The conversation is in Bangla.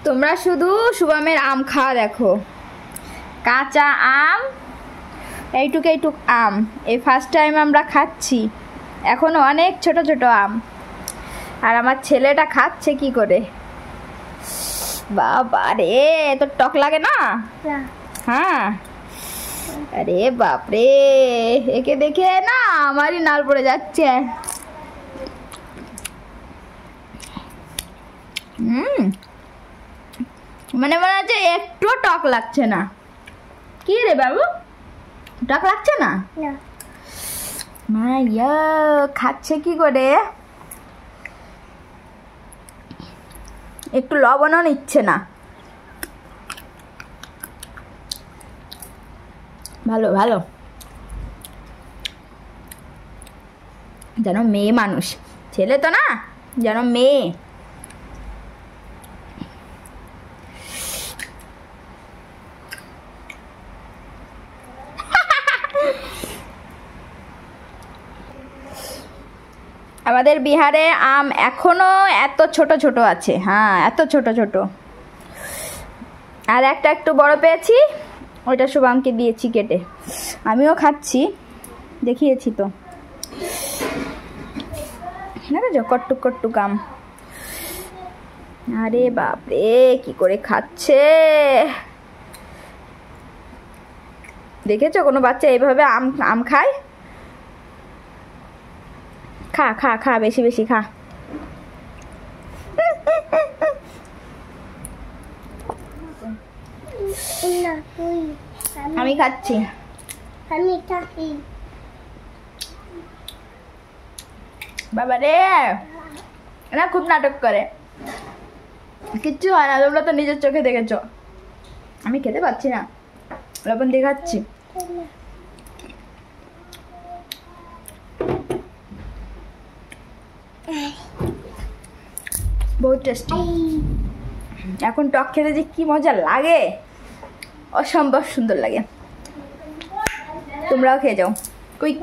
তোমরা শুধু শুভমের আম খাওয়া দেখো, কাঁচা আম, এইটুক আম, এই ফার্স্ট টাইম আমরা খাচ্ছি, এখনো অনেক ছোট ছোট আম, আর আমার ছেলেটা খাচ্ছে কি করে। বাবা রে, তো টক লাগে না? হ্যাঁ, আরে বাপরে, একে দেখে না আমারই নাল পড়ে যাচ্ছে। মানে মনে হচ্ছে একটু টক লাগছে না। কি রে বাবু, টক লাগছে না? মাইয়া খাচ্ছে কি করে, একটু লবণও নিচ্ছে না। ভালো ভালো, যেন মেয়ে মানুষ, ছেলে তো না, যেন মেয়ে। আমাদের বিহারে আম এখনো এত ছোট ছোট আছে, হ্যাঁ এত ছোট ছোট। আর একটা একটু বড় পেয়েছি, ওইটা শুভমকে দিয়েছি কেটে, আমিও খাচ্ছি, দেখিয়েছি তো। দেখেছো কট্টুক কট্টুক আম। আরে বাপরে, কি করে খাচ্ছে দেখেছো? কোনো বাচ্চা এইভাবে আম আম খায়? খা খা খা, বেশি বেশি খা। আমি খাচ্ছি, বাবা রে, না খুব নাটক করে, কিচ্ছু হয় না, তোমরা তো নিজের চোখে দেখেছো। আমি খেতে পাচ্ছি না, লবণ দিয়ে খাচ্ছি। বহুত টেস্টি। এখন টক খেতে যে কি মজা লাগে, অসম্ভব সুন্দর লাগে। তোমরাও খেয়ে যাও, কুইক।